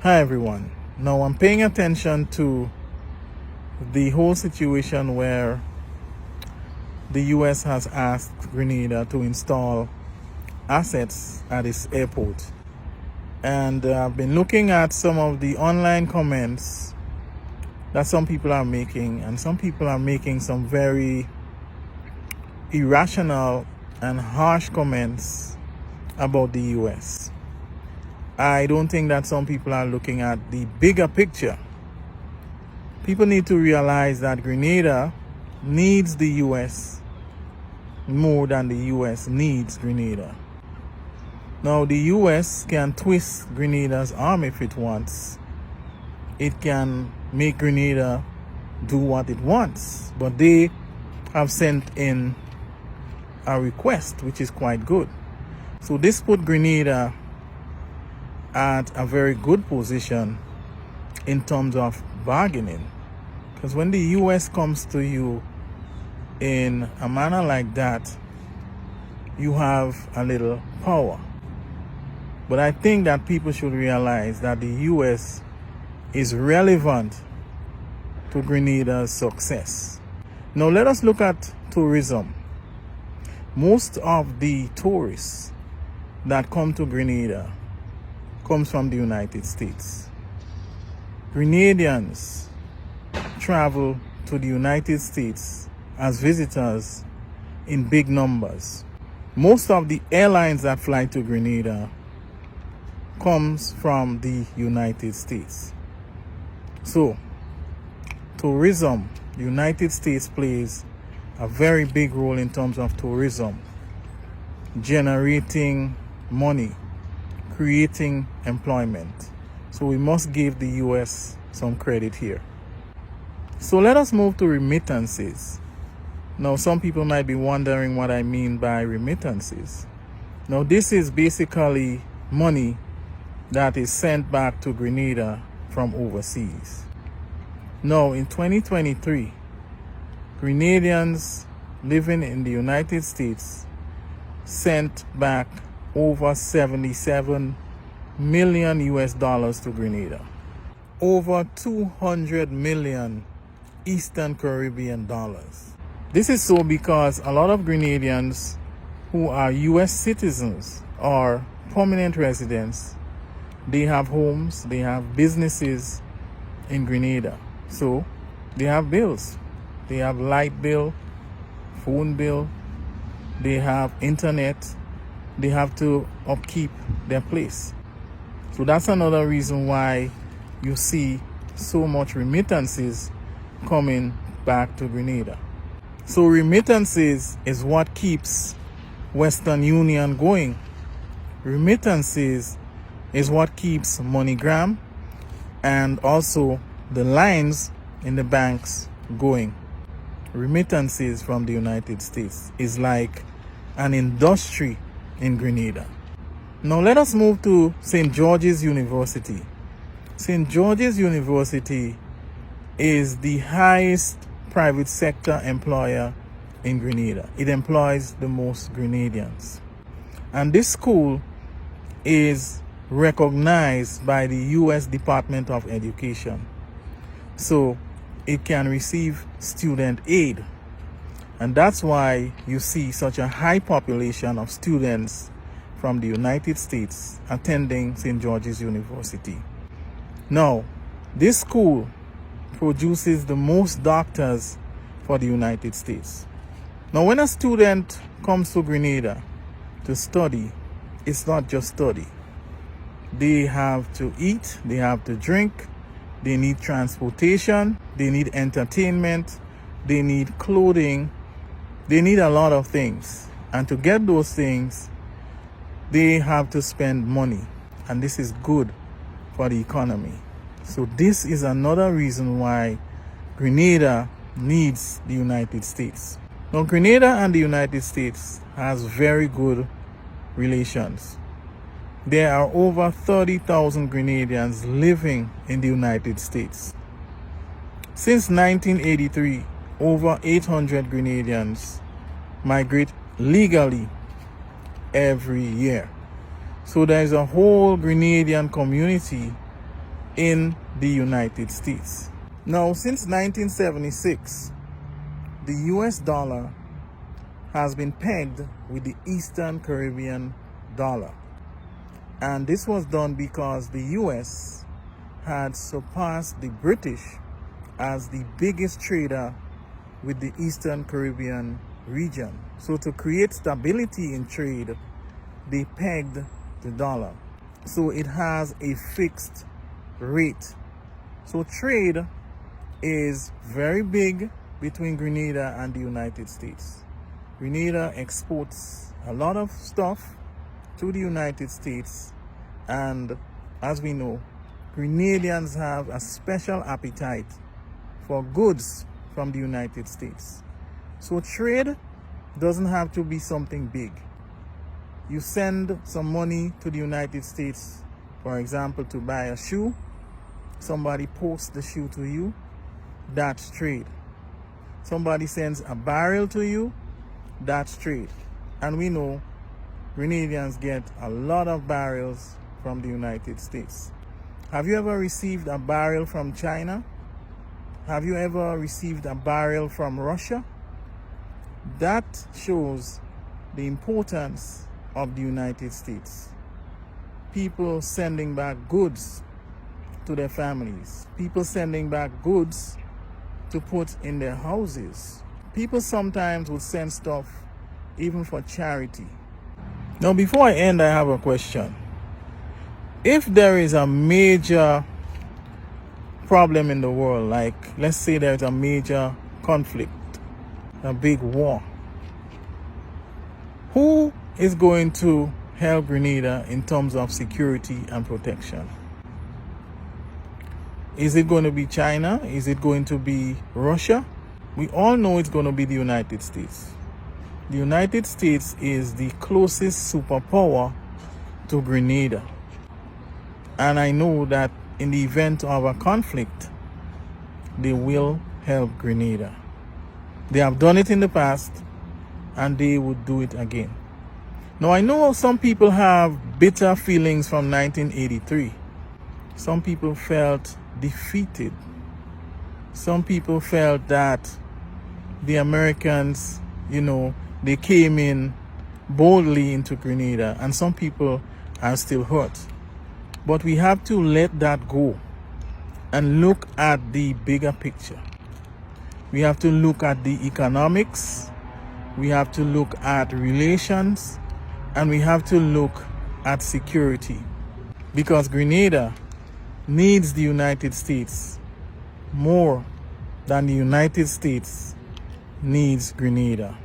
Hi everyone. Now I'm paying attention to the whole situation where the US has asked Grenada to install assets at its airport. And I've been looking at some of the online comments that some people are making, and some people are making some very irrational and harsh comments about the US. I don't think that some people are looking at the bigger picture. People need to realize that Grenada needs the US more than the US needs Grenada. Now, the US can twist Grenada's arm if it wants. It can make Grenada do what it wants. But they have sent in a request, which is quite good. So this put Grenada at a very good position in terms of bargaining, because when the US comes to you in a manner like that, you have a little power. But I think that people should realize that the US is relevant to Grenada's success. Now let us look at tourism. Most of the tourists that come to Grenada comes from the United States. Grenadians travel to the United States as visitors in big numbers. Most of the airlines that fly to Grenada comes from the United States. So, tourism, the United States plays a very big role in terms of tourism, generating money, creating employment. So we must give the US some credit here. So let us move to remittances. Now some people might be wondering what I mean by remittances. Now this is basically money that is sent back to Grenada from overseas. Now in 2023, Grenadians living in the United States sent back over 77 million US dollars to Grenada. Over 200 million Eastern Caribbean dollars. This is so because a lot of Grenadians who are US citizens or permanent residents, they have homes, they have businesses in Grenada. So they have bills. They have light bill, phone bill, they have internet, they have to upkeep their place. So that's another reason why you see so much remittances coming back to Grenada. So remittances is what keeps Western Union going. Remittances is what keeps MoneyGram and also the lines in the banks going. Remittances from the United States is like an industry in Grenada. Now let us move to St. George's University. St. George's University is the highest private sector employer in Grenada. It employs the most Grenadians. And this school is recognized by the US Department of Education. So it can receive student aid. And that's why you see such a high population of students from the United States attending St. George's University. Now, this school produces the most doctors for the United States. Now, when a student comes to Grenada to study, it's not just study. They have to eat, they have to drink, they need transportation, they need entertainment, they need clothing, they need a lot of things. And to get those things, they have to spend money. And this is good for the economy. So this is another reason why Grenada needs the United States. Now, Grenada and the United States has very good relations. There are over 30,000 Grenadians living in the United States. Since 1983, over 800 Grenadians migrate legally every year. So there's a whole Grenadian community in the United States. Now, since 1976, the US dollar has been pegged with the Eastern Caribbean dollar. And this was done because the US had surpassed the British as the biggest trader with the Eastern Caribbean region. So to create stability in trade, they pegged the dollar. So it has a fixed rate. So trade is very big between Grenada and the United States. Grenada exports a lot of stuff to the United States, and as we know, Grenadians have a special appetite for goods from the United States. So trade doesn't have to be something big. You send some money to the United States, for example, to buy a shoe. Somebody posts the shoe to you. That's trade. Somebody sends a barrel to you. That's trade. And we know Grenadians get a lot of barrels from the United States. Have you ever received a barrel from China? Have you ever received a barrel from Russia? That shows the importance of the United States. People sending back goods to their families. People sending back goods to put in their houses. People sometimes will send stuff even for charity. Now, before I end, I have a question. If there is a major problem in the world, like let's say there's a major conflict, a big war, who is going to help Grenada in terms of security and protection? Is it going to be China? Is it going to be Russia? We all know it's going to be the United States. The United States is the closest superpower to Grenada. And I know that in the event of a conflict, they will help Grenada. They have done it in the past, and they would do it again. Now, I know some people have bitter feelings from 1983. Some people felt defeated. Some people felt that the Americans, they came in boldly into Grenada, and some people are still hurt. But we have to let that go and look at the bigger picture. We have to look at the economics, we have to look at relations, and we have to look at security. Because Grenada needs the United States more than the United States needs Grenada.